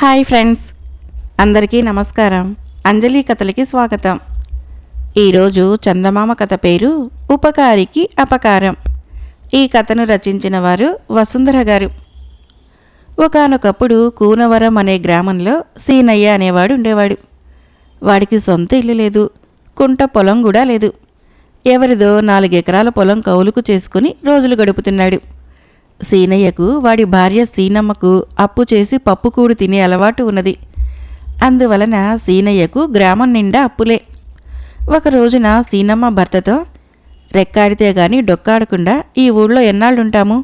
Hi friends, అందరికీ నమస్కారం. అంజలి కథలకి స్వాగతం. ఈరోజు చందమామ కథ పేరు ఉపకారికి అపకారం. ఈ కథను రచించిన వారు వసుంధర గారు. ఒకానొకప్పుడు కూనవరం అనే గ్రామంలో సీనయ్య అనేవాడు ఉండేవాడు. వాడికి సొంత ఇల్లు లేదు, కుంట పొలం కూడా లేదు. ఎవరిదో 4 ఎకరాల పొలం కౌలుకు చేసుకుని రోజులు గడుపుతున్నాడు. సీనయ్యకు వాడి భార్య సీనమ్మకు అప్పు చేసి పప్పుకూడు తినే అలవాటు ఉన్నది. అందువలన సీనయ్యకు గ్రామం నిండా అప్పులే. ఒక రోజున సీనమ్మ భర్తతో, రెక్కాడితే గాని డొక్కాడకుండా ఈ ఊళ్ళో ఎన్నాళ్ళుంటాము?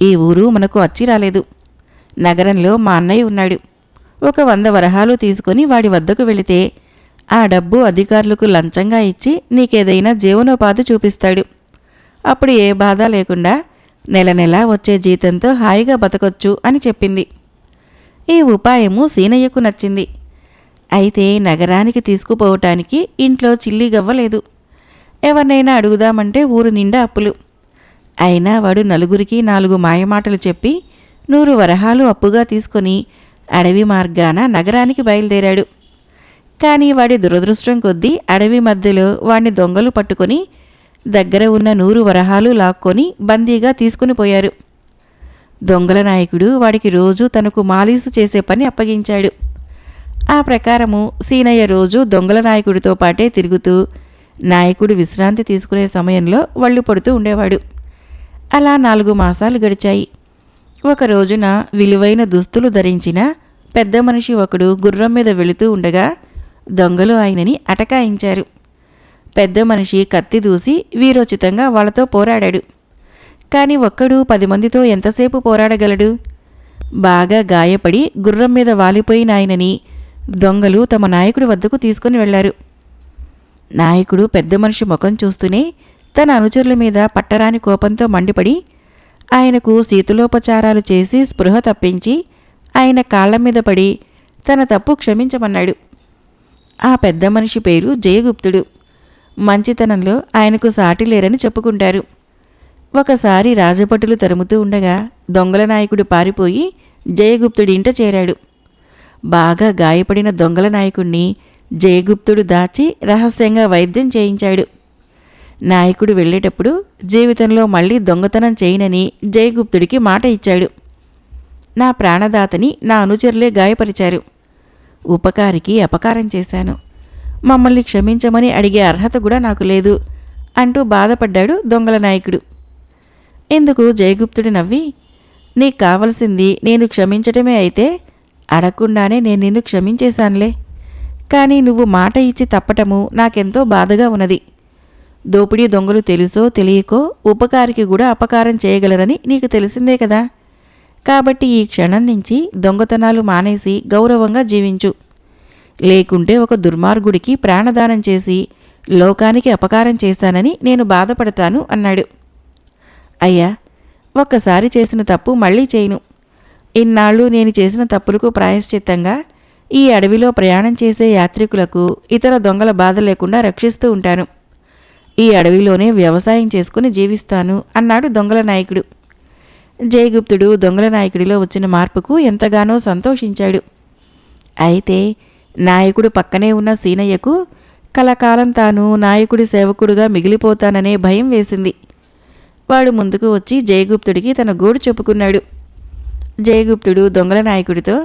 ఈ ఊరు మనకు వచ్చి రాలేదు. నగరంలో మా అన్నయ్య ఉన్నాడు. ఒక 100 వరహాలు తీసుకుని వాడి వద్దకు వెళితే ఆ డబ్బు అధికారులకు లంచంగా ఇచ్చి నీకేదైనా జీవనోపాధి చూపిస్తాడు. అప్పుడు ఏ బాధ లేకుండా నెల నెలా వచ్చే జీతంతో హాయిగా బతకొచ్చు అని చెప్పింది. ఈ ఉపాయము సీనయ్యకు నచ్చింది. అయితే నగరానికి తీసుకుపోవటానికి ఇంట్లో చిల్లిగవ్వలేదు. ఎవరినైనా అడుగుదామంటే ఊరు నిండా అప్పులు. అయినా వాడు నలుగురికి 4 మాయమాటలు చెప్పి 100 వరహాలు అప్పుగా తీసుకొని అడవి మార్గాన నగరానికి బయలుదేరాడు. కానీ వాడి దురదృష్టం కొద్దీ అడవి మధ్యలో వాణ్ణి దొంగలు పట్టుకొని దగ్గర ఉన్న 100 వరహాలు లాక్కొని బందీగా తీసుకుని పోయారు. దొంగల నాయకుడు వాడికి రోజు తనకు మాలీసు చేసే పని అప్పగించాడు. ఆ ప్రకారము సీనయ్య రోజు దొంగల నాయకుడితో పాటే తిరుగుతూ నాయకుడు విశ్రాంతి తీసుకునే సమయంలో వళ్ళు పడుతూ ఉండేవాడు. అలా 4 మాసాలు గడిచాయి. ఒక రోజున విలువైన దుస్తులు ధరించిన పెద్ద మనిషి ఒకడు గుర్రం మీద వెళుతూ ఉండగా దొంగలు ఆయనని అటకాయించారు. పెద్ద మనిషి కత్తి దూసి వీరోచితంగా వాళ్లతో పోరాడాడు. కాని ఒక్కడు 10 మందితో ఎంతసేపు పోరాడగలడు? బాగా గాయపడి గుర్రం మీద వాలిపోయిన ఆయనని దొంగలు తమ నాయకుడి వద్దకు తీసుకుని వెళ్లారు. నాయకుడు పెద్ద మనిషి ముఖం చూస్తూనే తన అనుచరుల మీద పట్టరాని కోపంతో మండిపడి ఆయనకు శీతలోపచారాలు చేసి స్పృహ తప్పించి ఆయన కాళ్ల మీద పడి తన తప్పు క్షమించమన్నాడు. ఆ పెద్ద మనిషి పేరు జయగుప్తుడు. మంచితనంలో ఆయనకు సాటి లేరని చెప్పుకుంటారు. ఒకసారి రాజభటులు తరుముతూ ఉండగా దొంగల నాయకుడు పారిపోయి జయగుప్తుడి ఇంట చేరాడు. బాగా గాయపడిన దొంగల నాయకుణ్ణి జయగుప్తుడు దాచి రహస్యంగా వైద్యం చేయించాడు. నాయకుడు వెళ్ళేటప్పుడు జీవితంలో మళ్లీ దొంగతనం చేయనని జయగుప్తుడికి మాట ఇచ్చాడు. నా ప్రాణదాతని నా అనుచరులే గాయపరిచారు. ఉపకారికి అపకారం చేశాను. మమ్మల్ని క్షమించమని అడిగే అర్హత కూడా నాకు లేదు అంటూ బాధపడ్డాడు దొంగల నాయకుడు. ఇందుకు జయగుప్తుడు నవ్వి, నీకు కావలసింది నేను క్షమించటమే అయితే అడగకుండానే నేను నిన్ను క్షమించేశానులే. కానీ నువ్వు మాట ఇచ్చి తప్పటము నాకెంతో బాధగా ఉన్నది. దోపిడీ దొంగలు తెలుసో తెలియకో ఉపకారికి కూడా అపకారం చేయగలరని నీకు తెలిసిందే కదా. కాబట్టి ఈ క్షణం నుంచి దొంగతనాలు మానేసి గౌరవంగా జీవించు. లేకుంటే ఒక దుర్మార్గుడికి ప్రాణదానం చేసి లోకానికి అపకారం చేశానని నేను బాధపడతాను అన్నాడు. అయ్యా, ఒక్కసారి చేసిన తప్పు మళ్ళీ చేయను. ఇన్నాళ్ళు నేను చేసిన తప్పులకు ప్రాయశ్చిత్తంగా ఈ అడవిలో ప్రయాణం చేసే యాత్రికులకు ఇతర దొంగల బాధ లేకుండా రక్షిస్తూ ఉంటాను. ఈ అడవిలోనే వ్యవసాయం చేసుకుని జీవిస్తాను అన్నాడు దొంగల నాయకుడు. జయగుప్తుడు దొంగల నాయకుడిలో వచ్చిన మార్పుకు ఎంతగానో సంతోషించాడు. అయితే నాయకుడు పక్కనే ఉన్న సీనయ్యకు కలకాలం తాను నాయకుడి సేవకుడుగా మిగిలిపోతాననే భయం వేసింది. వాడు ముందుకు వచ్చి జయగుప్తుడికి తన గోడు చెప్పుకున్నాడు. జయగుప్తుడు దొంగల నాయకుడితో,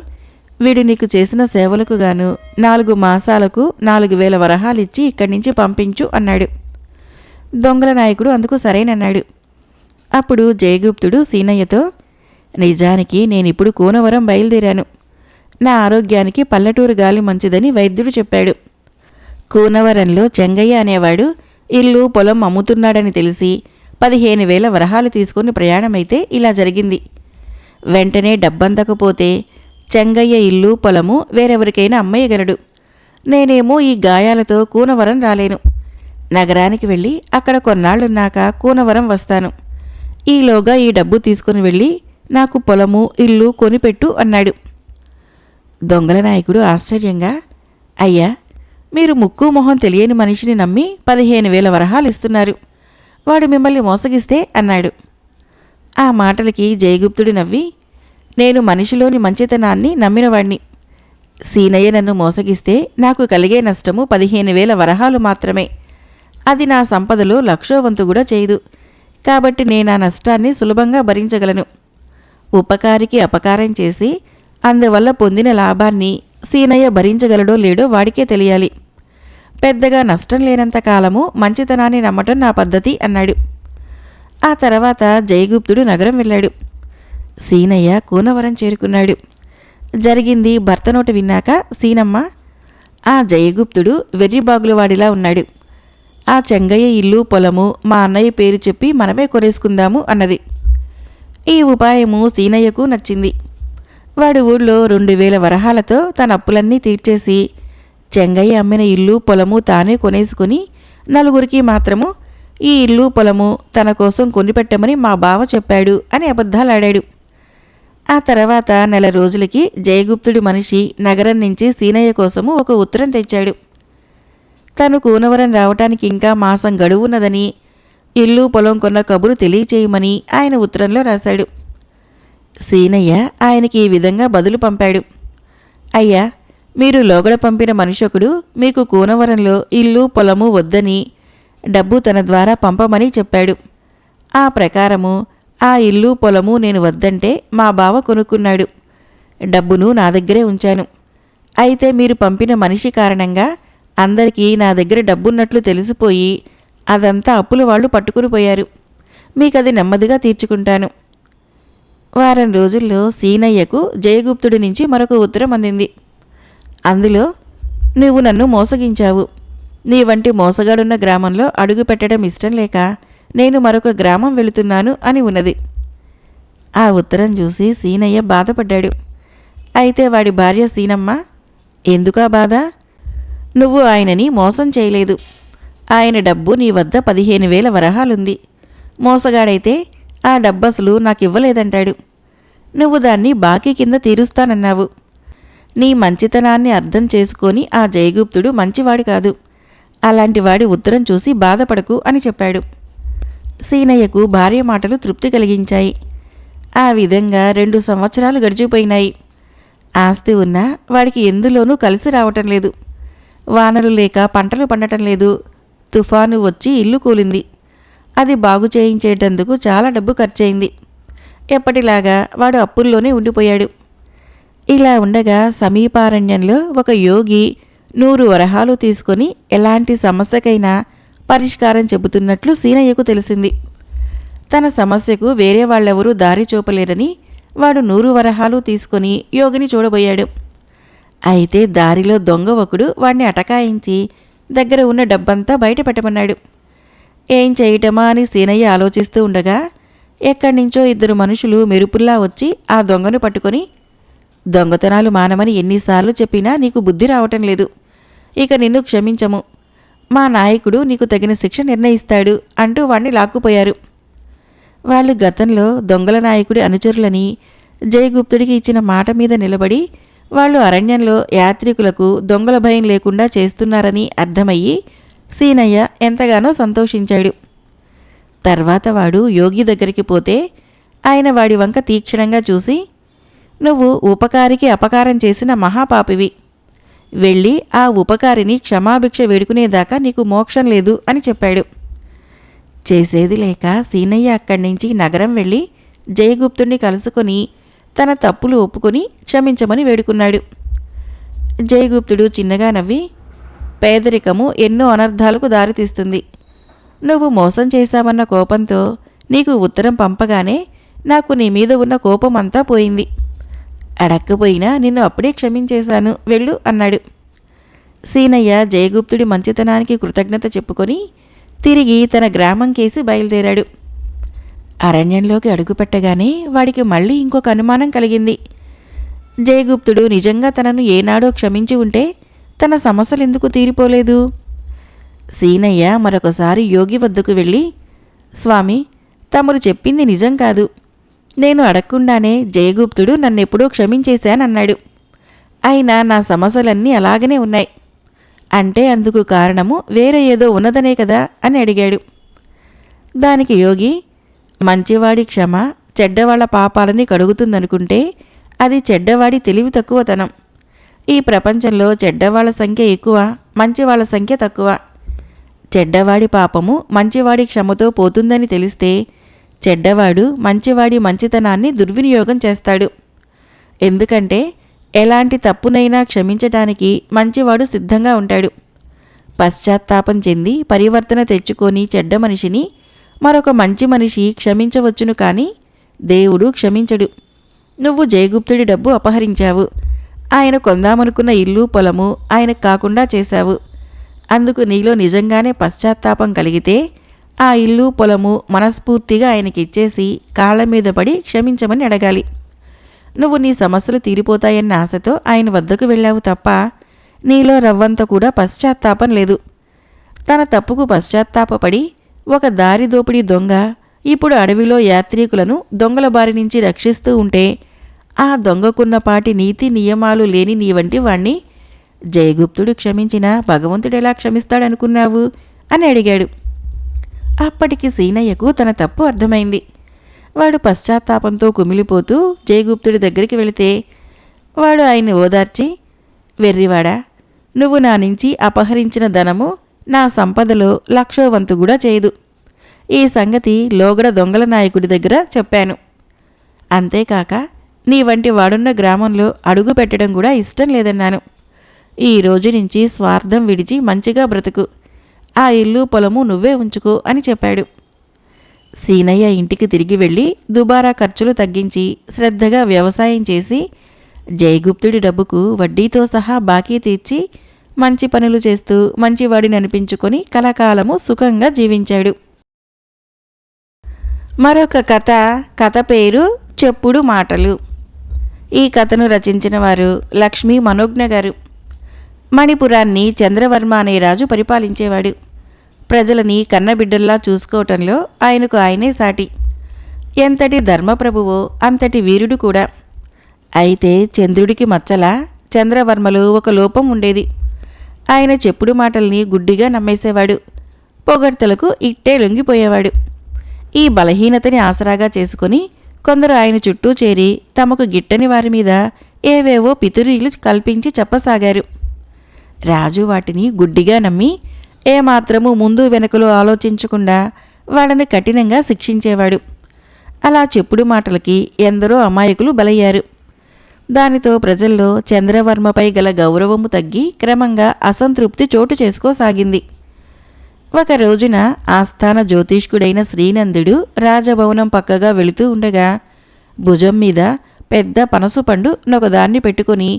వీడు నీకు చేసిన సేవలకు గాను 4 మాసాలకు 4000 వరహాలిచ్చి ఇక్కడి నుంచి పంపించు అన్నాడు. దొంగల నాయకుడు అందుకు సరేనన్నాడు. అప్పుడు జయగుప్తుడు సీనయ్యతో, నిజానికి నేనిప్పుడు కూనవరం బయలుదేరాను. నా ఆరోగ్యానికి పల్లెటూరు గాలి మంచిదని వైద్యుడు చెప్పాడు. కూనవరంలో చెంగయ్య అనేవాడు ఇల్లు పొలం అమ్ముతున్నాడని తెలిసి 15,000 వరహాలు తీసుకుని ప్రయాణమైతే ఇలా జరిగింది. వెంటనే డబ్బందకపోతే చెంగయ్య ఇల్లు పొలము వేరెవరికైనా అమ్మేయగలడు. నేనేమో ఈ గాయాలతో కూనవరం రాలేను. నగరానికి వెళ్ళి అక్కడ కొన్నాళ్లున్నాక కూనవరం వస్తాను. ఈలోగా ఈ డబ్బు తీసుకుని వెళ్ళి నాకు పొలము ఇల్లు కొనిపెట్టు అన్నాడు. దొంగల నాయకుడు ఆశ్చర్యంగా, అయ్యా, మీరు ముక్కు మొహం తెలియని మనిషిని నమ్మి 15,000 వరహాలు ఇస్తున్నారు. వాడు మిమ్మల్ని మోసగిస్తే అన్నాడు. ఆ మాటలకి జయగుప్తుడు నవ్వి, నేను మనిషిలోని మంచితనాన్ని నమ్మినవాణ్ణి. సీనయ్య నన్ను మోసగిస్తే నాకు కలిగే నష్టము 15,000 వరహాలు మాత్రమే. అది నా సంపదలో 1,00,000 వంతు కూడా చేయదు. కాబట్టి నేనా నష్టాన్ని సులభంగా భరించగలను. ఉపకారికి అపకారం చేసి అందువల్ల పొందిన లాభాన్ని సీనయ్య భరించగలడో లేడో వాడికే తెలియాలి. పెద్దగా నష్టం లేనంత కాలము మంచితనాన్ని నమ్మటం నా పద్ధతి అన్నాడు. ఆ తర్వాత జయగుప్తుడు నగరం వెళ్ళాడు. సీనయ్య కూనవరం చేరుకున్నాడు. జరిగింది భర్త నోట విన్నాక సీనమ్మ, ఆ జయగుప్తుడు వెర్రిబాగులవాడిలా ఉన్నాడు. ఆ చెంగయ్య ఇల్లు పొలము మా అన్నయ్య పేరు చెప్పి మనమే కొనేసుకుందాము అన్నది. ఈ ఉపాయము సీనయ్యకు నచ్చింది. వాడు ఊళ్ళో 2,000 వరహాలతో తన అప్పులన్నీ తీర్చేసి చెంగయ్య అమ్మిన ఇల్లు పొలము తానే కొనేసుకుని నలుగురికి మాత్రము ఈ ఇల్లు పొలము తన కోసం కొనిపెట్టమని మా బావ చెప్పాడు అని అబద్ధాలాడాడు. ఆ తర్వాత నెల రోజులకి జయగుప్తుడి మనిషి నగరం నుంచి సీనయ్య కోసము ఒక ఉత్తరం తెచ్చాడు. తను కూనవరం రావటానికి ఇంకా మాసం గడువున్నదని, ఇల్లు పొలం కొన్న కబురు తెలియచేయమని ఆయన ఉత్తరంలో రాశాడు. సీనయ్య ఆయనకి ఈ విధంగా బదులు పంపాడు. అయ్యా, మీరు లోగడ పంపిన మనిషొకడు మీకు కూనవరంలో ఇల్లు పొలము వద్దని డబ్బు తన ద్వారా పంపమని చెప్పాడు. ఆ ప్రకారము ఆ ఇల్లు పొలము నేను వద్దంటే మా బావ కొనుక్కున్నాడు. డబ్బును నా దగ్గరే ఉంచాను. అయితే మీరు పంపిన మనిషి కారణంగా అందరికీ నా దగ్గర డబ్బున్నట్లు తెలిసిపోయి అదంతా అప్పుల వాళ్ళు పట్టుకుని పోయారు. మీకది నెమ్మదిగా తీర్చుకుంటాను. వారం రోజుల్లో సీనయ్యకు జయగుప్తుడి నుంచి మరొక ఉత్తరం అందింది. అందులో, నువ్వు నన్ను మోసగించావు. నీ వంటి మోసగాడున్న గ్రామంలో అడుగు పెట్టడం ఇష్టం లేక నేను మరొక గ్రామం వెళుతున్నాను అని ఉన్నది. ఆ ఉత్తరం చూసి సీనయ్య బాధపడ్డాడు. అయితే వాడి భార్య సీనమ్మ, ఎందుకా బాధ? నువ్వు ఆయనని మోసం చేయలేదు. ఆయన డబ్బు నీ వద్ద 15,000 వరహాలుంది. మోసగాడైతే ఆ డబ్బసలు నాకివ్వలేదంటాడు. నువ్వు దాన్ని బాకీ కింద తీరుస్తానన్నావు. నీ మంచితనాన్ని అర్థం చేసుకొని ఆ జయగుప్తుడు మంచివాడు కాదు. అలాంటి వాడి ఉత్తరం చూసి బాధపడకు అని చెప్పాడు. సీనయ్యకు భార్య మాటలు తృప్తి కలిగించాయి. ఆ విధంగా 2 సంవత్సరాలు గడిచిపోయినాయి. ఆస్తి ఉన్నా వాడికి ఎందులోనూ కలిసి రావటం లేదు. వానలు లేక పంటలు పండటం లేదు. తుఫాను వచ్చి ఇల్లు కూలింది. అది బాగు చేయించేటందుకు చాలా డబ్బు ఖర్చయింది. ఎప్పటిలాగా వాడు అప్పుల్లోనే ఉండిపోయాడు. ఇలా ఉండగా సమీపారణ్యంలో ఒక యోగి 100 వరహాలు తీసుకొని ఎలాంటి సమస్యకైనా పరిష్కారం చెబుతున్నట్లు సీనయ్యకు తెలిసింది. తన సమస్యకు వేరే వాళ్ళెవరూ దారి చూపలేరని వాడు 100 వరహాలు తీసుకొని యోగిని చూడబోయాడు. అయితే దారిలో దొంగ ఒకడు వాణ్ణి అటకాయించి దగ్గర ఉన్న డబ్బంతా బయట పెట్టమన్నాడు. ఏం చేయటమా అని సీనయ్య ఆలోచిస్తూ ఉండగా ఎక్కడ్నించో 2 మనుషులు మెరుపుల్లా వచ్చి ఆ దొంగను పట్టుకొని, దొంగతనాలు మానమని ఎన్నిసార్లు చెప్పినా నీకు బుద్ధి రావటం లేదు. ఇక నిన్ను క్షమించము. మా నాయకుడు నీకు తగిన శిక్ష నిర్ణయిస్తాడు అంటూ వాణ్ణి లాక్కుపోయారు. వాళ్ళు గతంలో దొంగల నాయకుడి అనుచరులని జయగుప్తుడికి ఇచ్చిన మాట మీద నిలబడి వాళ్ళు అరణ్యంలో యాత్రికులకు దొంగల భయం లేకుండా చేస్తున్నారని అర్థమయ్యి సీనయ్య ఎంతగానో సంతోషించాడు. తర్వాత వాడు యోగి దగ్గరికి పోతే ఆయన వాడి వంక తీక్షణంగా చూసి, నువ్వు ఉపకారికి అపకారం చేసిన మహాపాపివి. వెళ్ళి ఆ ఉపకారిని క్షమాభిక్ష వేడుకునేదాకా నీకు మోక్షం లేదు అని చెప్పాడు. చేసేది లేక సీనయ్య అక్కడి నుంచి నగరం వెళ్ళి జయగుప్తుణ్ణి కలుసుకొని తన తప్పులు ఒప్పుకొని క్షమించమని వేడుకున్నాడు. జయగుప్తుడు చిన్నగా నవ్వి, పేదరికము ఎన్నో అనర్థాలకు దారితీస్తుంది. నువ్వు మోసం చేశావన్న కోపంతో నీకు ఉత్తరం పంపగానే నాకు నీ మీద ఉన్న కోపమంతా పోయింది. అడక్కపోయినా నిన్ను అప్పుడే క్షమించేశాను, వెళ్ళు అన్నాడు. సీనయ్య జయగుప్తుడి మంచితనానికి కృతజ్ఞత చెప్పుకొని తిరిగి తన గ్రామం కేసి బయలుదేరాడు. అరణ్యంలోకి అడుగుపెట్టగానే వాడికి మళ్ళీ ఇంకొక అనుమానం కలిగింది. జయగుప్తుడు నిజంగా తనను ఏనాడో క్షమించి ఉంటే తన సమస్యలెందుకు తీరిపోలేదు? సీనయ్య మరొకసారి యోగి వద్దకు వెళ్ళి, స్వామి, తమరు చెప్పింది నిజం కాదు. నేను అడగకుండానే జయగుప్తుడు నన్నెప్పుడో క్షమించేశానన్నాడు. అయినా నా సమస్యలన్నీ అలాగనే ఉన్నాయి. అంటే అందుకు కారణము వేరే ఏదో ఉన్నదనే కదా అని అడిగాడు. దానికి యోగి, మంచివాడి క్షమ చెడ్డవాళ్ల పాపాలని కడుగుతుందనుకుంటే అది చెడ్డవాడి తెలివి తక్కువతనం. ఈ ప్రపంచంలో చెడ్డవాళ్ల సంఖ్య ఎక్కువ, మంచివాళ్ల సంఖ్య తక్కువ. చెడ్డవాడి పాపము మంచివాడి క్షమతో పోతుందని తెలిస్తే చెడ్డవాడు మంచివాడి మంచితనాన్ని దుర్వినియోగం చేస్తాడు. ఎందుకంటే ఎలాంటి తప్పునైనా క్షమించటానికి మంచివాడు సిద్ధంగా ఉంటాడు. పశ్చాత్తాపం చెంది పరివర్తన తెచ్చుకొని చెడ్డ మనిషిని మరొక మంచి మనిషి క్షమించవచ్చును, కానీ దేవుడు క్షమించడు. నువ్వు జయగుప్తుడి డబ్బు అపహరించావు. ఆయన కొందామనుకున్న ఇల్లు పొలము ఆయనకు కాకుండా చేశావు. అందుకు నీలో నిజంగానే పశ్చాత్తాపం కలిగితే ఆ ఇల్లు పొలము మనస్ఫూర్తిగా ఆయనకిచ్చేసి కాళ్ల మీద పడి క్షమించమని అడగాలి. నువ్వు నీ సమస్యలు తీరిపోతాయన్న ఆశతో ఆయన వద్దకు వెళ్ళావు తప్ప నీలో రవ్వంత కూడా పశ్చాత్తాపం లేదు. తన తప్పుకు పశ్చాత్తాపపడి ఒక దారి దోపిడీ దొంగ ఇప్పుడు అడవిలో యాత్రికులను దొంగల బారి నుంచి రక్షిస్తూ ఉంటే ఆ దొంగకున్నపాటి నీతి నియమాలు లేని నీ వంటి వాణ్ణి జయగుప్తుడు క్షమించినా భగవంతుడెలా క్షమిస్తాడనుకున్నావు అని అడిగాడు. అప్పటికి సీనయ్యకు తన తప్పు అర్థమైంది. వాడు పశ్చాత్తాపంతో కుమిలిపోతూ జయగుప్తుడి దగ్గరికి వెళితే వాడు ఆయన్ని ఓదార్చి, వెర్రివాడా, నువ్వు నా నుంచి అపహరించిన ధనము నా సంపదలో 1,00,000వ వంతు కూడా చేయదు. ఈ సంగతి లోగడ దొంగల నాయకుడి దగ్గర చెప్పాను. అంతేకాక నీ వంటి వాడున్న గ్రామంలో అడుగు పెట్టడం కూడా ఇష్టం లేదన్నాను. ఈ రోజు నుంచి స్వార్థం విడిచి మంచిగా బ్రతుకు, ఆ ఇల్లు పొలము నువ్వే ఉంచుకో అని చెప్పాడు. సీనయ్య ఇంటికి తిరిగి వెళ్ళి దుబారా ఖర్చులు తగ్గించి శ్రద్ధగా వ్యవసాయం చేసి జయగుప్తుడి డబ్బుకు వడ్డీతో సహా బాకీ తీర్చి మంచి పనులు చేస్తూ మంచివాడిని అనిపించుకొని కలకాలము సుఖంగా జీవించాడు. మరొక కథ పేరు చెప్పుడు మాటలు. ఈ కథను రచించిన వారు లక్ష్మీ మనోజ్ఞ గారు. మణిపురాన్ని చంద్రవర్మ అనే రాజు పరిపాలించేవాడు. ప్రజలని కన్నబిడ్డల్లా చూసుకోవటంలో ఆయనకు ఆయనే సాటి. ఎంతటి ధర్మప్రభువో అంతటి వీరుడు కూడా. అయితే చంద్రుడికి మచ్చలా చంద్రవర్మలో ఒక లోపం ఉండేది. ఆయన చెప్పుడు మాటల్ని గుడ్డిగా నమ్మేసేవాడు. పొగడ్తలకు ఇట్టే లొంగిపోయేవాడు. ఈ బలహీనతని ఆసరాగా చేసుకుని కొందరు ఆయన చుట్టూ చేరి తమకు గిట్టని వారి మీద ఏవేవో పితురీలు కల్పించి చెప్పసాగారు. రాజు వాటిని గుడ్డిగా నమ్మి ఏమాత్రము ముందు వెనకలో ఆలోచించకుండా వాళ్ళని కఠినంగా శిక్షించేవాడు. అలా చెప్పుడు మాటలకి ఎందరో అమాయకులు బలయ్యారు. దానితో ప్రజల్లో చంద్రవర్మపై గల గౌరవము తగ్గి క్రమంగా అసంతృప్తి చోటు చేసుకోసాగింది. ఒక రోజున ఆస్థాన జ్యోతిష్కుడైన శ్రీనందుడు రాజభవనం పక్కగా వెళుతూ ఉండగా భుజం మీద పెద్ద పనసు పండు నొకదాన్ని పెట్టుకుని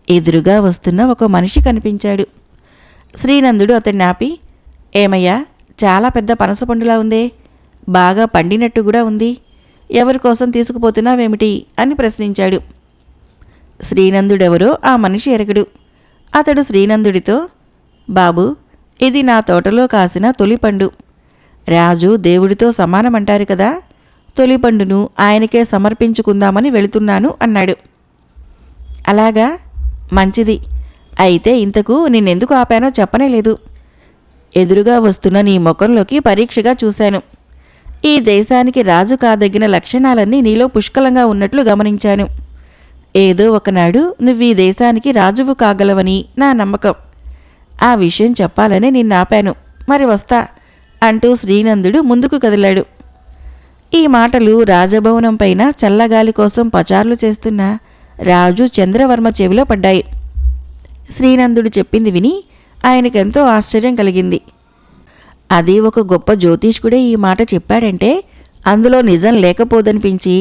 ఎదురుగా వస్తున్న ఒక మనిషి కనిపించాడు. శ్రీనందుడు అతన్ని ఆపి, ఏమయ్యా, చాలా పెద్ద పనసపండులా ఉందే, బాగా పండినట్టు కూడా ఉంది, ఎవరి కోసం తీసుకుపోతున్నావేమిటి అని ప్రశ్నించాడు. శ్రీనందుడెవరో ఆ మనిషి ఎరగడు. అతడు శ్రీనందుడితో, బాబు, ఇది నా తోటలో కాసిన తొలిపండు. రాజు దేవుడితో సమానమంటారు కదా, తొలిపండును ఆయనకే సమర్పించుకుందామని వెళుతున్నాను అన్నాడు. అలాగా, మంచిది. అయితే ఇంతకు నిన్నెందుకు ఆపానో చెప్పనేలేదు. ఎదురుగా వస్తున్న నీ ముఖంలోకి పరీక్షగా చూశాను. ఈ దేశానికి రాజు కాదగిన లక్షణాలన్నీ నీలో పుష్కలంగా ఉన్నట్లు గమనించాను. ఏదో ఒకనాడు నువ్వు ఈ దేశానికి రాజువు కాగలవని నా నమ్మకం. ఆ విషయం చెప్పాలని నిన్నాపాను. మరి వస్తా అంటూ శ్రీనందుడు ముందుకు కదిలాడు. ఈ మాటలు రాజభవనం పైన చల్లగాలి కోసం పచార్లు చేస్తున్న రాజు చంద్రవర్మ చెవిలో పడ్డాయి. శ్రీనందుడు చెప్పింది విని ఆయనకెంతో ఆశ్చర్యం కలిగింది. అది ఒక గొప్ప జ్యోతిష్కుడే ఈ మాట చెప్పాడంటే అందులో నిజం లేకపోదనిపించి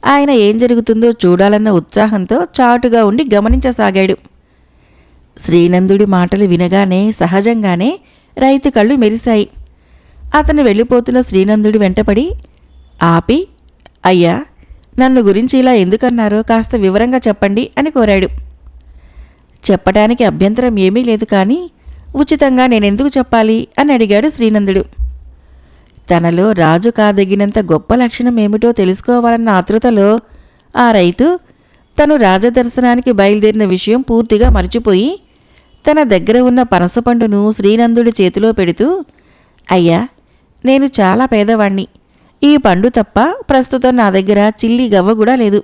ఆయన ఏం జరుగుతుందో చూడాలన్న ఉత్సాహంతో చాటుగా ఉండి గమనించసాగాడు. శ్రీనందుడి మాటలు వినగానే సహజంగానే రైతు కళ్ళు మెరిశాయి. అతను వెళ్ళిపోతున్న శ్రీనందుడి వెంటపడి ఆపి, అయ్యా, నన్ను గురించి ఇలా ఎందుకన్నారో కాస్త వివరంగా చెప్పండి అని కోరాడు. చెప్పడానికి అభ్యంతరం ఏమీ లేదు, కానీ ఉచితంగా నేనెందుకు చెప్పాలి అని అడిగాడు శ్రీనందుడు. తనలో రాజు కాదగినంత గొప్ప లక్షణం ఏమిటో తెలుసుకోవాలన్న ఆతృతలో ఆ రైతు తను రాజదర్శనానికి బయలుదేరిన విషయం పూర్తిగా మర్చిపోయి తన దగ్గర ఉన్న పనసపండును శ్రీనందుడి చేతిలో పెడుతూ, అయ్యా, నేను చాలా పేదవాణ్ణి. ఈ పండు తప్ప ప్రస్తుతం నా దగ్గర చిల్లి గవ్వ కూడా లేదు.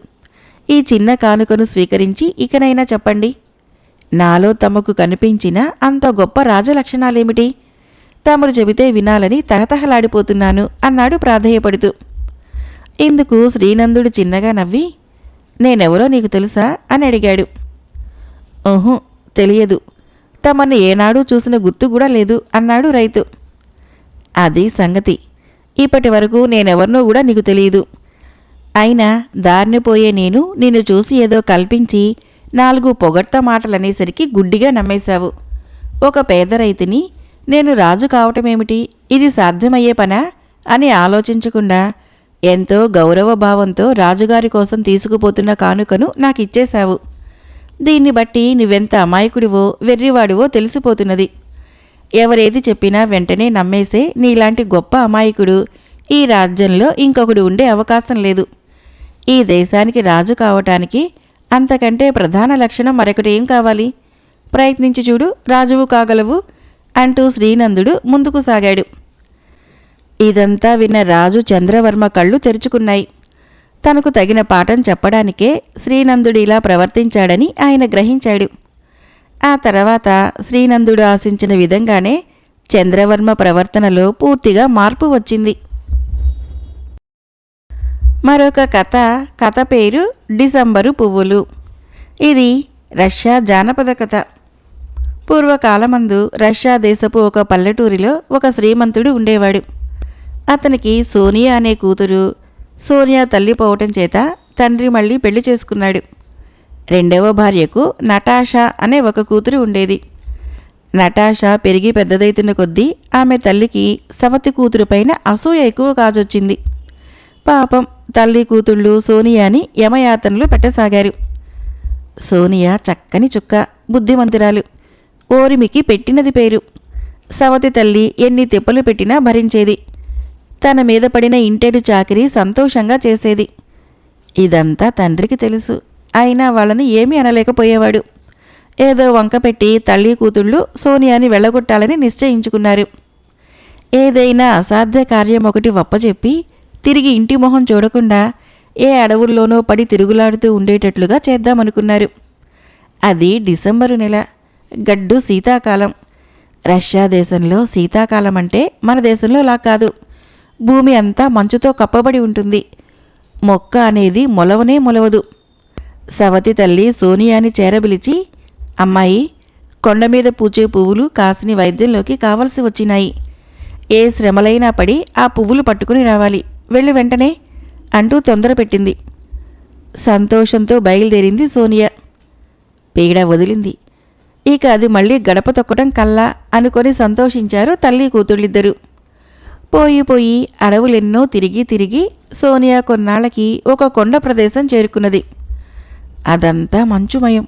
ఈ చిన్న కానుకను స్వీకరించి ఇకనైనా చెప్పండి, నాలో తమకు కనిపించిన అంత గొప్ప రాజలక్షణాలేమిటి? తమరు చెబితే వినాలని తహతహలాడిపోతున్నాను అన్నాడు ప్రాధేయపడుతూ. ఇందుకు శ్రీనందుడు చిన్నగా నవ్వి, నేనెవరో నీకు తెలుసా అని అడిగాడు. ఓహో, తెలియదు. తమని ఏనాడూ చూసిన గుర్తు కూడా లేదు అన్నాడు రైతు. అది సంగతి. ఇప్పటి వరకు నేనెవరినో కూడా నీకు తెలియదు. అయినా దారిని పోయే నేను నిన్ను చూసి ఏదో కల్పించి 4 పొగడ్త మాటలనేసరికి గుడ్డిగా నమ్మేశావు. ఒక పేద రైతుని నేను రాజు కావటమేమిటి, ఇది సాధ్యమయ్యే పనా అని ఆలోచించకుండా ఎంతో గౌరవభావంతో రాజుగారి కోసం తీసుకుపోతున్న కానుకను నాకిచ్చేశావు. దీన్ని బట్టి నువ్వెంత అమాయకుడివో వెర్రివాడివో తెలిసిపోతున్నది. ఎవరేది చెప్పినా వెంటనే నమ్మేసే నీలాంటి గొప్ప అమాయకుడు ఈ రాజ్యంలో ఇంకొకడు ఉండే అవకాశం లేదు. ఈ దేశానికి రాజు కావటానికి అంతకంటే ప్రధాన లక్షణం మరొకటేం కావాలి? ప్రయత్నించి చూడు, రాజువు కాగలవు అంటూ శ్రీనందుడు ముందుకు సాగాడు. ఇదంతా విన్న రాజు చంద్రవర్మ కళ్ళు తెరుచుకున్నాయి. తనకు తగిన పాఠం చెప్పడానికే శ్రీనందుడు ఇలా ప్రవర్తించాడని ఆయన గ్రహించాడు. ఆ తర్వాత శ్రీనందుడు ఆశించిన విధంగానే చంద్రవర్మ ప్రవర్తనలో పూర్తిగా మార్పు వచ్చింది. మరొక కథ పేరు డిసెంబరు పువ్వులు. ఇది రష్యా జానపద కథ. పూర్వకాలమందు రష్యా దేశపు ఒక పల్లెటూరిలో ఒక శ్రీమంతుడు ఉండేవాడు. అతనికి సోనియా అనే కూతురు. సోనియా తల్లి పోవటం చేత తండ్రి మళ్ళీ పెళ్లి చేసుకున్నాడు. రెండవ భార్యకు నటాషా అనే ఒక కూతురు ఉండేది. నటాషా పెరిగి పెద్దదైతున్న కొద్దీ ఆమె తల్లికి సవతి కూతురు పైన అసూయ ఎక్కువ కాజొచ్చింది. పాపం తల్లి కూతుళ్ళు సోనియాని యమయాతనలు పెట్టసాగారు. సోనియా చక్కని చుక్క, బుద్ధిమంతురాలు, ఓరిమికి పెట్టినది పేరు. సవతి తల్లి ఎన్ని తిప్పలు పెట్టినా భరించేది. తన మీద పడిన ఇంటేడు చాకిరీ సంతోషంగా చేసేది. ఇదంతా తండ్రికి తెలుసు. అయినా వాళ్ళని ఏమీ అనలేకపోయేవాడు. ఏదో వంక పెట్టి తల్లి కూతుళ్ళు సోనియాని వెళ్ళగొట్టాలని నిశ్చయించుకున్నారు. ఏదైనా అసాధ్య కార్యం ఒకటి వప్పచెప్పి తిరిగి ఇంటి మొహం చూడకుండా ఏ అడవుల్లోనో పడి తిరుగులాడుతూ ఉండేటట్లుగా చేద్దామనుకున్నారు. అది డిసెంబరు నెల, గడ్డు శీతాకాలం. రష్యా దేశంలో శీతాకాలం అంటే మన దేశంలో లా కాదు. భూమి అంతా మంచుతో కప్పబడి ఉంటుంది. మొక్క అనేది మొలవనే మొలవదు. సవతి తల్లి సోనియాని చేరబిలిచి, అమ్మాయి, కొండమీద పూచే పువ్వులు కాసిని వైద్యంలోకి కావలసి వచ్చినాయి. ఏ శ్రమలైనా పడి ఆ పువ్వులు పట్టుకుని రావాలి, వెళ్ళి వెంటనే అంటూ తొందర పెట్టింది. సంతోషంతో బయలుదేరింది సోనియా. పీడ వదిలింది. ఇక అది మళ్ళీ గడప తొక్కటం కల్లా అనుకొని సంతోషించారు తల్లి కూతుళ్ళిద్దరూ. పోయి అడవులెన్నో తిరిగి సోనియా కొన్నాళ్ళకి ఒక కొండ ప్రదేశం చేరుకున్నది. అదంతా మంచుమయం.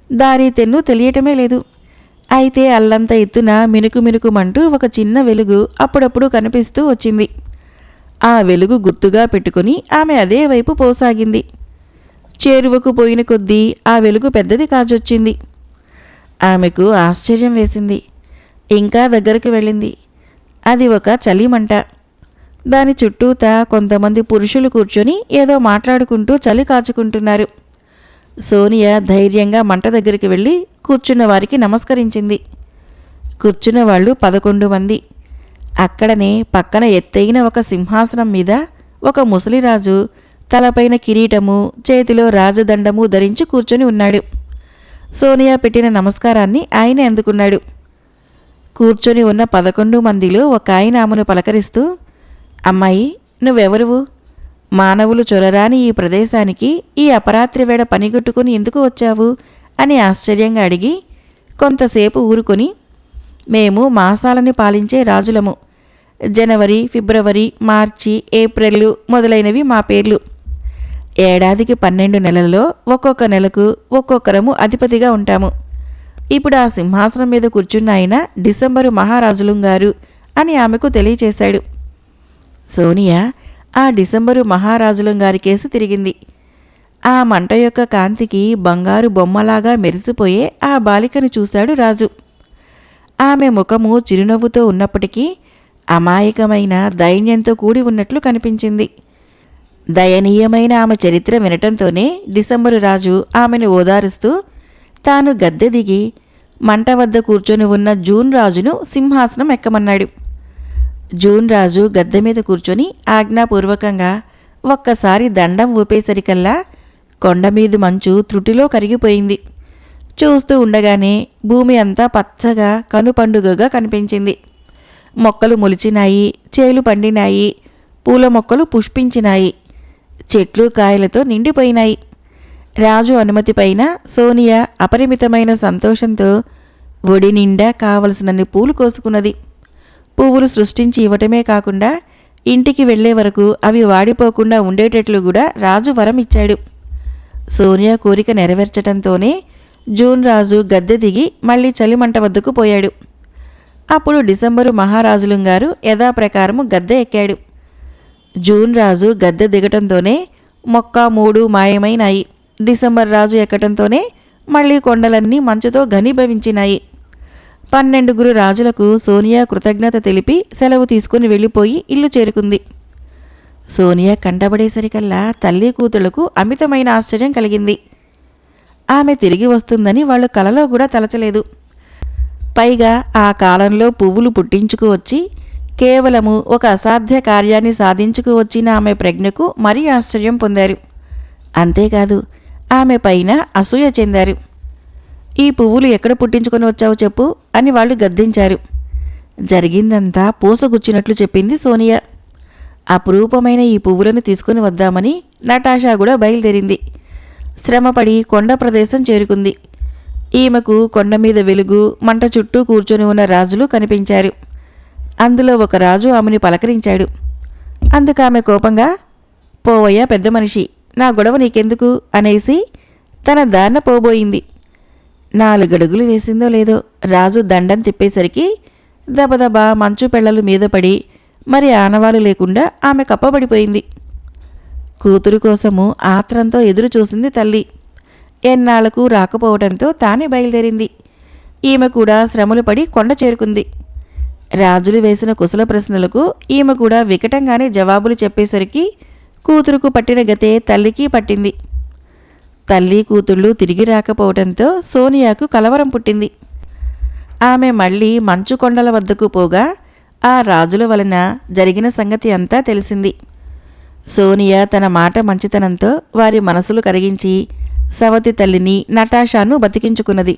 దారి తెన్ను తెలియటమే లేదు. అయితే అల్లంత ఎత్తున మినుకుమంటూ ఒక చిన్న వెలుగు అప్పుడప్పుడు కనిపిస్తూ వచ్చింది. ఆ వెలుగు గుర్తుగా పెట్టుకుని ఆమె అదే వైపు పోసాగింది. చేరువకు పోయిన కొద్దీ ఆ వెలుగు పెద్దది కాజొచ్చింది. ఆమెకు ఆశ్చర్యం వేసింది. ఇంకా దగ్గరకు వెళ్ళింది. అది ఒక చలిమంట. దాని చుట్టూతా కొంతమంది పురుషులు కూర్చొని ఏదో మాట్లాడుకుంటూ చలి కాచుకుంటున్నారు. సోనియా ధైర్యంగా మంట దగ్గరికి వెళ్ళి కూర్చున్న వారికి నమస్కరించింది. కూర్చున్న వాళ్ళు 11 మంది. అక్కడనే పక్కన ఎత్తైన ఒక సింహాసనం మీద ఒక ముసలిరాజు తలపైన కిరీటము, చేతిలో రాజదండము ధరించి కూర్చొని ఉన్నాడు. సోనియా పెట్టిన నమస్కారాన్ని ఆయన అందుకున్నాడు. కూర్చొని ఉన్న 11 మందిలో ఒక ఆయన ఆమెను పలకరిస్తూ, అమ్మాయి, నువ్వెవరువు? మానవులు చొరరాని ఈ ప్రదేశానికి ఈ అపరాత్రి వేళ పనిగట్టుకుని ఎందుకు వచ్చావు అని ఆశ్చర్యంగా అడిగి కొంతసేపు ఊరుకొని, మేము మాసాలని పాలించే రాజులము. జనవరి, ఫిబ్రవరి, మార్చి, ఏప్రిల్ మొదలైనవి మా పేర్లు. ఏడాదికి 12 నెలల్లో ఒక్కొక్క నెలకు ఒక్కొక్కరము అధిపతిగా ఉంటాము. ఇప్పుడు ఆ సింహాసనం మీద కూర్చున్న ఆయన డిసెంబరు మహారాజులుంగారు అని ఆమెకు తెలియచేశాడు. సోనియా ఆ డిసెంబరు మహారాజులంగారి కేసి తిరిగింది. ఆ మంట యొక్క కాంతికి బంగారు బొమ్మలాగా మెరిసిపోయే ఆ బాలికను చూశాడు రాజు. ఆమె ముఖము చిరునవ్వుతో ఉన్నప్పటికీ అమాయకమైన దైన్యంతో కూడి ఉన్నట్లు కనిపించింది. దయనీయమైన ఆమె చరిత్ర వినటంతోనే డిసెంబరు రాజు ఆమెను ఓదారుస్తూ తాను గద్దె దిగి మంట వద్ద కూర్చొని ఉన్న జూన్ రాజును సింహాసనం ఎక్కమన్నాడు. జూన్ రాజు గద్దె మీద కూర్చొని ఆజ్ఞాపూర్వకంగా ఒక్కసారి దండం ఊపేసరికల్లా కొండమీది మంచు త్రుటిలో కరిగిపోయింది. చూస్తూ ఉండగానే భూమి అంతా పచ్చగా కనుపండుగగా కనిపించింది. మొక్కలు మొలిచినాయి, చేలు పండినాయి, పూల మొక్కలు పుష్పించినాయి, చెట్లు కాయలతో నిండిపోయినాయి. రాజు అనుమతి పైన సోనియా అపరిమితమైన సంతోషంతో ఒడి నిండా కావలసినన్ని పూలు కోసుకున్నది. పువ్వులు సృష్టించి ఇవ్వటమే కాకుండా ఇంటికి వెళ్లే వరకు అవి వాడిపోకుండా ఉండేటట్లు కూడా రాజు వరం ఇచ్చాడు. సోనియా కోరిక నెరవేర్చటంతోనే జూన్ రాజు గద్దె దిగి మళ్లీ చలిమంట వద్దకు పోయాడు. అప్పుడు డిసెంబరు మహారాజులుంగారు యథాప్రకారము గద్దె ఎక్కాడు. జూన్ రాజు గద్దె దిగటంతోనే మొక్క మూడు మాయమైనాయి. డిసెంబర్ రాజు ఎక్కటంతోనే మళ్లీ కొండలన్నీ మంచుతో ఘనీభవించినాయి. 12 రాజులకు సోనియా కృతజ్ఞత తెలిపి సెలవు తీసుకుని వెళ్ళిపోయి ఇల్లు చేరుకుంది. సోనియా కంటబడేసరికల్లా తల్లి కూతుళ్లకు అమితమైన ఆశ్చర్యం కలిగింది. ఆమె తిరిగి వస్తుందని వాళ్ళు కలలో కూడా తలచలేదు. పైగా ఆ కాలంలో పువ్వులు పుట్టించుకువచ్చి కేవలము ఒక అసాధ్య కార్యాన్ని సాధించుకువచ్చిన ఆమె ప్రజ్ఞకు మరీ ఆశ్చర్యం పొందారు. అంతేకాదు ఆమె పైన అసూయ చెందారు. ఈ పువ్వులు ఎక్కడ పుట్టించుకొని వచ్చావు చెప్పు అని వాళ్ళు గద్దించారు. జరిగిందంతా పూసగుచ్చినట్లు చెప్పింది సోనియా. అపురూపమైన ఈ పువ్వులను తీసుకుని వద్దామని నటాషా కూడా బయలుదేరింది. శ్రమపడి కొండ ప్రదేశం చేరుకుంది. ఈమెకు కొండ మీద వెలుగు మంట చుట్టూ కూర్చొని ఉన్న రాజులు కనిపించారు. అందులో ఒక రాజు ఆమెని పలకరించాడు. అందుకామె కోపంగా, పోవయ్యా పెద్ద మనిషి, నా గొడవ నీకెందుకు అనేసి తన దారిన పోబోయింది. 4 అడుగులు వేసిందో లేదో రాజు దండం తిప్పేసరికి దబదబా మంచు పెళ్లలు మీద పడి మరి ఆనవాలు లేకుండా ఆమె కప్పబడిపోయింది. కూతురు కోసము ఆత్రంతో ఎదురు చూసింది తల్లి. ఎన్నాళ్లకు రాకపోవడంతో తానే బయలుదేరింది. ఈమె కూడా శ్రమలు పడి కొండ చేరుకుంది. రాజులు వేసిన కుశల ప్రశ్నలకు ఈమె కూడా వికటంగానే జవాబులు చెప్పేసరికి కూతురుకు పట్టిన గతే తల్లికి పట్టింది. తల్లి కూతుళ్ళు తిరిగి రాకపోవడంతో సోనియాకు కలవరం పుట్టింది. ఆమె మళ్లీ మంచు కొండల వద్దకు పోగా ఆ రాజుల వలన జరిగిన సంగతి అంతా తెలిసింది. సోనియా తన మాట మంచితనంతో వారి మనసులు కరిగించి సవతి తల్లిని నటాషాను బతికించుకున్నది.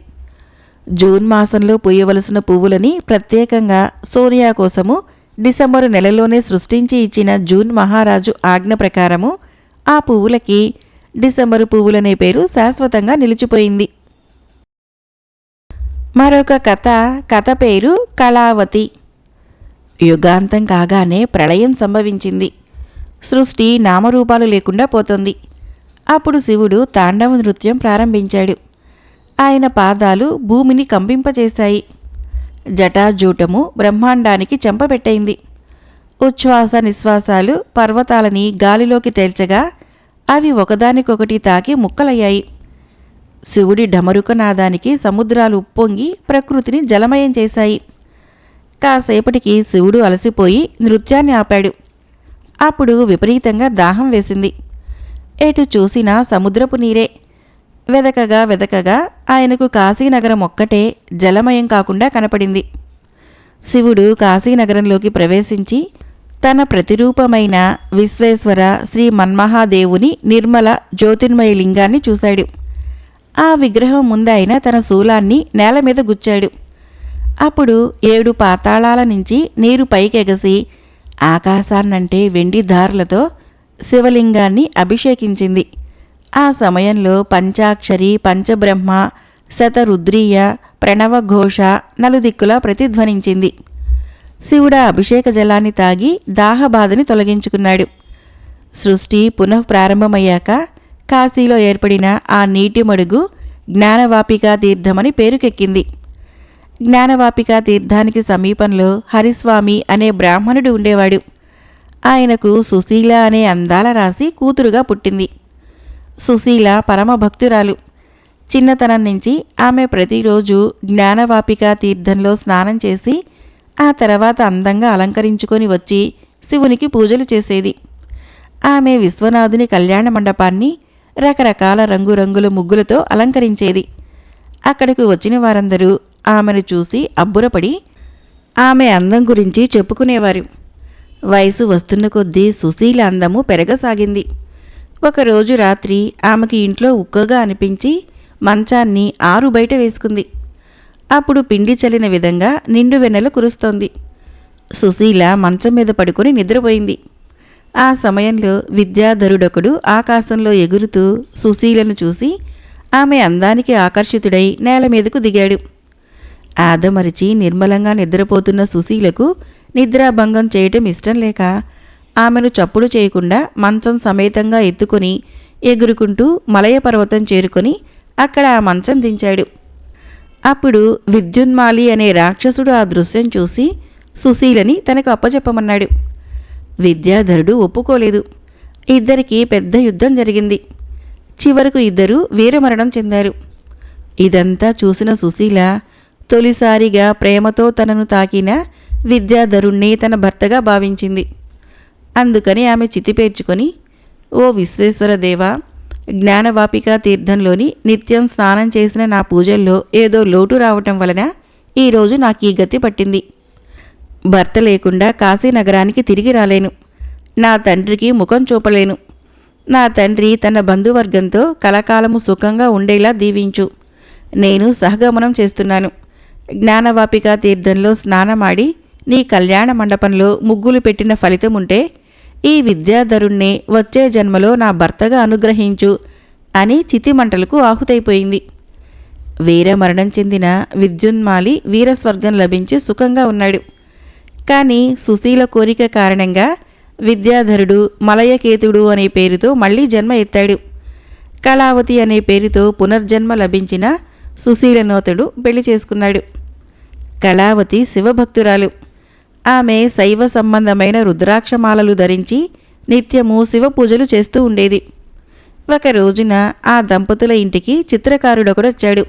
జూన్ మాసంలో పూయవలసిన పువ్వులని ప్రత్యేకంగా సోనియా కోసము డిసెంబరు నెలలోనే సృష్టించి ఇచ్చిన జూన్ మహారాజు ఆజ్ఞ ప్రకారము ఆ పువ్వులకి డిసెంబరు పువ్వులనే పేరు శాశ్వతంగా నిలిచిపోయింది. మరొక కథ పేరు కళావతి. యుగాంతం కాగానే ప్రళయం సంభవించింది. సృష్టి నామరూపాలు లేకుండా పోతోంది. అప్పుడు శివుడు తాండవ నృత్యం ప్రారంభించాడు. ఆయన పాదాలు భూమిని కంపింపచేశాయి. జటాజూటము బ్రహ్మాండానికి చెంపబెట్టయింది. ఉచ్ఛ్వాస నిశ్వాసాలు పర్వతాలని గాలిలోకి తేల్చగా అవి ఒకదానికొకటి తాకి ముక్కలయ్యాయి. శివుడి ఢమరుకనాదానికి సముద్రాలు ఉప్పొంగి ప్రకృతిని జలమయం చేశాయి. కాసేపటికి శివుడు అలసిపోయి నృత్యాన్ని ఆపాడు. అప్పుడు విపరీతంగా దాహం వేసింది. ఎటు చూసినా సముద్రపు నీరే. వెదకగా ఆయనకు కాశీనగరం ఒక్కటే జలమయం కాకుండా కనపడింది. శివుడు కాశీనగరంలోకి ప్రవేశించి తన ప్రతిరూపమైన విశ్వేశ్వర శ్రీ మన్మహాదేవుని నిర్మల జ్యోతిర్మయ లింగాన్ని చూశాడు. ఆ విగ్రహం ముందాయన తన శూలాన్ని నేల మీద గుచ్చాడు. అప్పుడు 7 పాతాళాల నుంచి నీరు పైకెగసి ఆకాశాన్నంటే వెండి ధారలతో శివలింగాన్ని అభిషేకించింది. ఆ సమయంలో పంచాక్షరి పంచబ్రహ్మ శతరుద్రీయ ప్రణవఘోష నలుదిక్కులా ప్రతిధ్వనించింది. శివుడా అభిషేక జలాన్ని తాగి దాహబాధని తొలగించుకున్నాడు. సృష్టి పునఃప్రారంభమయ్యాక కాశీలో ఏర్పడిన ఆ నీటి మడుగు జ్ఞానవాపికా తీర్థమని పేరుకెక్కింది. జ్ఞానవాపికా తీర్థానికి సమీపంలో హరిస్వామి అనే బ్రాహ్మణుడు ఉండేవాడు. ఆయనకు సుశీల అనే అందాల రాశి కూతురుగా పుట్టింది. సుశీల పరమభక్తురాలు. చిన్నతనం నుంచి ఆమె ప్రతిరోజు జ్ఞానవాపికా తీర్థంలో స్నానం చేసి ఆ తర్వాత అందంగా అలంకరించుకొని వచ్చి శివునికి పూజలు చేసేది. ఆమె విశ్వనాథుని కళ్యాణ మండపాన్ని రకరకాల రంగురంగుల ముగ్గులతో అలంకరించేది. అక్కడికి వచ్చిన వారందరూ ఆమెను చూసి అబ్బురపడి ఆమె అందం గురించి చెప్పుకునేవారు. వయసు వస్తున్న కొద్దీ సుశీల అందము పెరగసాగింది. ఒకరోజు రాత్రి ఆమెకి ఇంట్లో ఉక్కగా అనిపించి మంచాన్ని ఆరు బయట వేసుకుంది. అప్పుడు పిండి చల్లిన విధంగా నిండు వెన్నెల కురుస్తోంది. సుశీల మంచం మీద పడుకొని నిద్రపోయింది. ఆ సమయంలో విద్యాధరుడొకడు ఆకాశంలో ఎగురుతూ సుశీలను చూసి ఆమె అందానికి ఆకర్షితుడై నేల మీదకు దిగాడు. ఆదమరిచి నిర్మలంగా నిద్రపోతున్న సుశీలకు నిద్రాభంగం చేయటం ఇష్టం లేక ఆమెను చప్పుడు చేయకుండా మంచం సమేతంగా ఎత్తుకొని ఎగురుకుంటూ మలయ పర్వతం చేరుకొని అక్కడ ఆ మంచం దించాడు. అప్పుడు విద్యున్మాలి అనే రాక్షసుడు ఆ దృశ్యం చూసి సుశీలని తనకు అప్పచెప్పమన్నాడు. విద్యాధరుడు ఒప్పుకోలేదు. ఇద్దరికీ పెద్ద యుద్ధం జరిగింది. చివరకు ఇద్దరూ వీరమరణం చెందారు. ఇదంతా చూసిన సుశీల తొలిసారిగా ప్రేమతో తనను తాకిన విద్యాధరుణ్ణి తన భర్తగా భావించింది. అందుకని ఆమె చితిపేర్చుకొని, ఓ విశ్వేశ్వర దేవా, జ్ఞానవాపికా తీర్థంలోని నిత్యం స్నానం చేసిన నా పూజల్లో ఏదో లోటు రావటం వలన ఈరోజు నాకు ఈ గతి పట్టింది. భర్త లేకుండా కాశీనగరానికి తిరిగి రాలేను. నా తండ్రికి ముఖం చూపలేను. నా తండ్రి తన బంధువర్గంతో కలకాలము సుఖంగా ఉండేలా దీవించు. నేను సహగమనం చేస్తున్నాను. జ్ఞానవాపికా తీర్థంలో స్నానమాడి నీ కళ్యాణ మండపంలో ముగ్గులు పెట్టిన ఫలితముంటే ఈ విద్యాధరుణ్ణే వచ్చే జన్మలో నా భర్తగా అనుగ్రహించు అని చితిమంటలకు ఆహుతైపోయింది. వీరమరణం చెందిన విద్యున్మాలి వీరస్వర్గం లభించి సుఖంగా ఉన్నాడు. కానీ సుశీల కోరిక కారణంగా విద్యాధరుడు మలయకేతుడు అనే పేరుతో మళ్లీ జన్మ ఎత్తాడు. కళావతి అనే పేరుతో పునర్జన్మ లభించిన సుశీలనోతడు పెళ్లి చేసుకున్నాడు. కళావతి శివభక్తురాలు. ఆమె శైవ సంబంధమైన రుద్రాక్షమాలలు ధరించి నిత్యము శివ పూజలు చేస్తూ ఉండేది. ఒక రోజున ఆ దంపతుల ఇంటికి చిత్రకారుడొకడొచ్చాడు.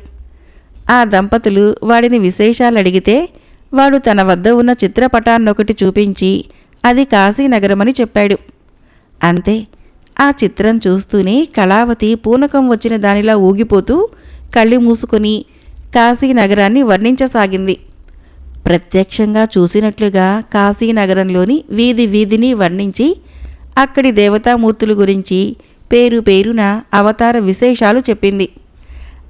ఆ దంపతులు వాడిని విశేషాలు అడిగితే వాడు తన వద్ద ఉన్న చిత్రపటాన్నొకటి చూపించి అది కాశీనగరమని చెప్పాడు. అంతే, ఆ చిత్రం చూస్తూనే కళావతి పూనకం వచ్చిన దానిలా ఊగిపోతూ కళ్ళు మూసుకొని కాశీనగరాన్ని వర్ణించసాగింది. ప్రత్యక్షంగా చూసినట్లుగా కాశీనగరంలోని వీధి వీధిని వర్ణించి అక్కడి దేవతామూర్తుల గురించి పేరు పేరున అవతార విశేషాలు చెప్పింది.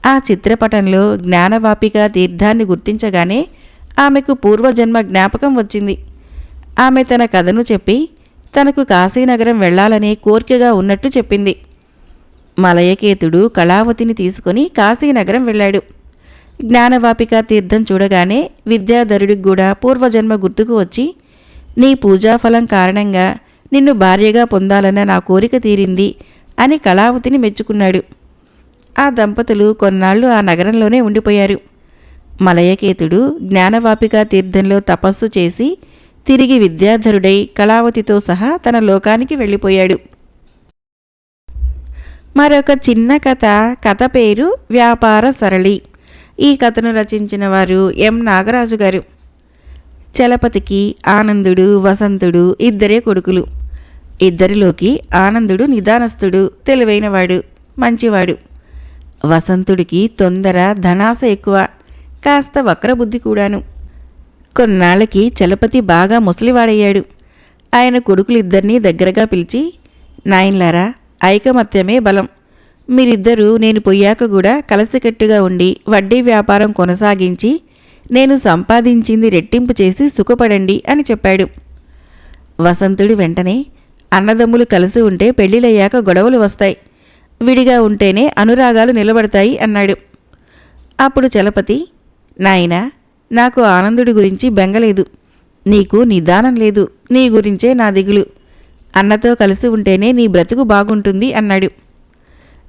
ఆ చిత్రపటంలో జ్ఞానవాపిక తీర్థాన్ని గుర్తించగానే ఆమెకు పూర్వజన్మ జ్ఞాపకం వచ్చింది. ఆమె తన కథను చెప్పి తనకు కాశీనగరం వెళ్లాలనే కోరికగా ఉన్నట్టు చెప్పింది. మలయకేతుడు కళావతిని తీసుకుని కాశీనగరం వెళ్ళాడు. జ్ఞానవాపికా తీర్థం చూడగానే విద్యాధరుడికి కూడా పూర్వజన్మ గుర్తుకు వచ్చి, నీ పూజాఫలం కారణంగా నిన్ను భార్యగా పొందాలన్న నా కోరిక తీరింది అని కళావతిని మెచ్చుకున్నాడు. ఆ దంపతులు కొన్నాళ్లు ఆ నగరంలోనే ఉండిపోయారు. మలయకేతుడు జ్ఞానవాపికా తీర్థంలో తపస్సు చేసి తిరిగి విద్యాధరుడై కళావతితో సహా తన లోకానికి వెళ్ళిపోయాడు. మరొక చిన్న కథ పేరు వ్యాపార సరళి. ఈ కథను రచించిన వారు ఎం నాగరాజు గారు. చలపతికి ఆనందుడు, వసంతుడు ఇద్దరే కొడుకులు. ఇద్దరిలోకి ఆనందుడు నిదానస్తుడు, తెలివైనవాడు, మంచివాడు. వసంతుడికి తొందర, ధనాశ ఎక్కువ, కాస్త వక్రబుద్ధి కూడాను. కొన్నాళ్ళకి చలపతి బాగా ముసలివాడయ్యాడు. ఆయన కొడుకులిద్దరినీ దగ్గరగా పిలిచి, నాయన్లారా, ఐకమత్యమే బలం. మీరిద్దరూ నేను పొయ్యాక కూడా కలసికట్టుగా ఉండి వడ్డీ వ్యాపారం కొనసాగించి నేను సంపాదించింది రెట్టింపు చేసి సుఖపడండి అని చెప్పాడు. వసంతుడు వెంటనే, అన్నదమ్ములు కలిసి ఉంటే పెళ్లిళ్ళయ్యాక గొడవలు వస్తాయి, విడిగా ఉంటేనే అనురాగాలు నిలబడతాయి అన్నాడు. అప్పుడు చలపతి, నాయనా, నాకు ఆనందుడి గురించి బెంగలేదు. నీకు నిదానం లేదు. నీ గురించే నా దిగులు. అన్నతో కలిసి ఉంటేనే నీ బ్రతుకు బాగుంటుంది అన్నాడు.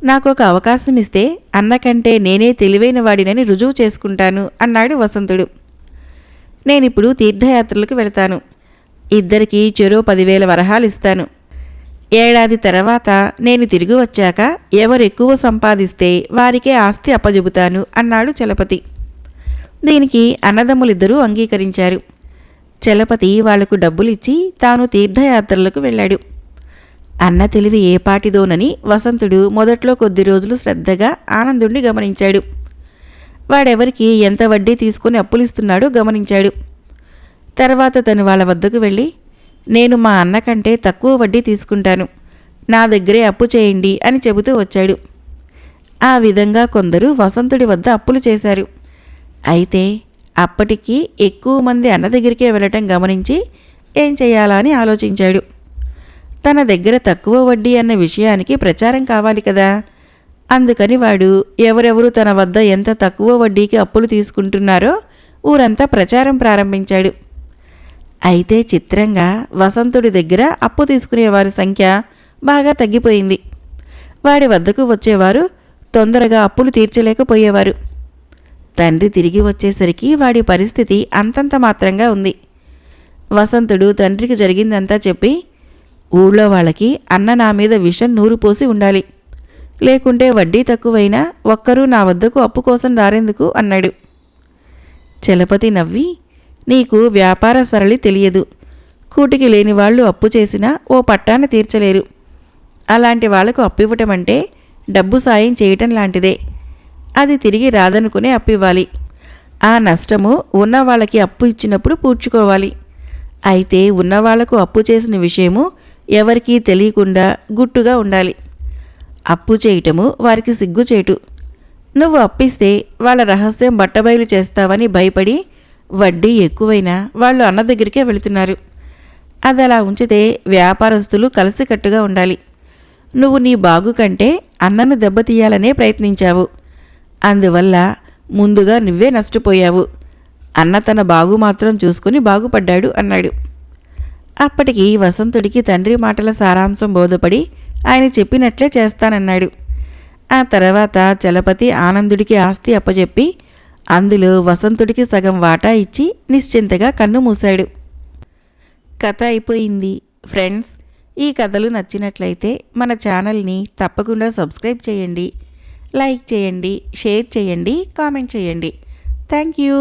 నాకొక అవకాశం ఇస్తే అన్నకంటే నేనే తెలివైన వాడినని రుజువు చేసుకుంటాను అన్నాడు వసంతుడు. నేనిప్పుడు తీర్థయాత్రలకు వెళతాను. ఇద్దరికీ చెరో 10,000 వరహాలు ఇస్తాను. ఏడాది తర్వాత నేను తిరిగి వచ్చాక ఎవరెక్కువ సంపాదిస్తే వారికే ఆస్తి అప్పజెబుతాను అన్నాడు చలపతి. దీనికి అన్నదమ్ములిద్దరూ అంగీకరించారు. చలపతి వాళ్లకు డబ్బులిచ్చి తాను తీర్థయాత్రలకు వెళ్ళాడు. అన్న తెలివి ఏపాటిదోనని వసంతుడు మొదట్లో కొద్ది రోజులు శ్రద్ధగా ఆనందుణ్ణి గమనించాడు. వాడెవరికి ఎంత వడ్డీ తీసుకుని అప్పులిస్తున్నాడో గమనించాడు. తర్వాత తను వాళ్ళ వద్దకు వెళ్ళి, నేను మా అన్న కంటే తక్కువ వడ్డీ తీసుకుంటాను, నా దగ్గరే అప్పు చేయండి అని చెబుతూ వచ్చాడు. ఆ విధంగా కొందరు వసంతుడి వద్ద అప్పులు చేశారు. అయితే అప్పటికి ఎక్కువ మంది అన్న దగ్గరికే వెళ్ళటం గమనించి ఏం చేయాలా అని ఆలోచించాడు. తన దగ్గర తక్కువ వడ్డీ అన్న విషయానికి ప్రచారం కావాలి కదా. అందుకని వాడు ఎవరెవరు తన వద్ద ఎంత తక్కువ వడ్డీకి అప్పులు తీసుకుంటున్నారో ఊరంతా ప్రచారం ప్రారంభించాడు. అయితే చిత్రంగా వసంతుడి దగ్గర అప్పు తీసుకునేవారి సంఖ్య బాగా తగ్గిపోయింది. వాడి వద్దకు వచ్చేవారు తొందరగా అప్పులు తీర్చలేకపోయేవారు. తండ్రి తిరిగి వచ్చేసరికి వాడి పరిస్థితి అంతంత మాత్రంగా ఉంది. వసంతుడు తండ్రికి జరిగిందంతా చెప్పి, ఊళ్ళో వాళ్ళకి అన్న నా మీద విషం నూరు పోసి ఉండాలి, లేకుంటే వడ్డీ తక్కువైనా ఒక్కరూ నా వద్దకు అప్పు కోసం రారెందుకు అన్నాడు. చలపతి నవ్వి, నీకు వ్యాపార సరళి తెలియదు, కూటికి లేని వాళ్ళు అప్పు చేసినా ఓ పట్టాన తీర్చలేరు. అలాంటి వాళ్లకు అప్పు ఇవ్వటమంటే డబ్బు సాయం చేయటం లాంటిదే. అది తిరిగి రాదనుకునే అప్పివ్వాలి. ఆ నష్టము ఉన్నవాళ్ళకి అప్పు ఇచ్చినప్పుడు పూడ్చుకోవాలి. అయితే ఉన్నవాళ్లకు అప్పు చేసిన విషయము ఎవరికీ తెలియకుండా గుట్టుగా ఉండాలి. అప్పు చేయటము వారికి సిగ్గుచేటు. నువ్వు అప్పిస్తే వాళ్ళ రహస్యం బట్టబయలు చేస్తావని భయపడి వడ్డీ ఎక్కువైనా వాళ్ళు అన్న దగ్గరికే వెళుతున్నారు. అది అలా ఉంచితే వ్యాపారస్తులు కలిసికట్టుగా ఉండాలి. నువ్వు నీ బాగు కంటే అన్నను దెబ్బతీయాలనే ప్రయత్నించావు. అందువల్ల ముందుగా నువ్వే నష్టపోయావు. అన్న తన బాగు మాత్రం చూసుకుని బాగుపడ్డాడు అన్నాడు. అప్పటికి వసంతుడికి తండ్రి మాటల సారాంశం బోధపడి ఆయన చెప్పినట్లే చేస్తానన్నాడు. ఆ తర్వాత చలపతి ఆనందుడికి ఆస్తి అప్పచెప్పి అందులో వసంతుడికి సగం వాటా ఇచ్చి నిశ్చింతగా కన్ను మూశాడు. కథ అయిపోయింది. ఫ్రెండ్స్, ఈ కథలు నచ్చినట్లయితే మన ఛానల్ని తప్పకుండా సబ్స్క్రైబ్ చేయండి, లైక్ చేయండి, షేర్ చేయండి, కామెంట్ చేయండి. Thank you.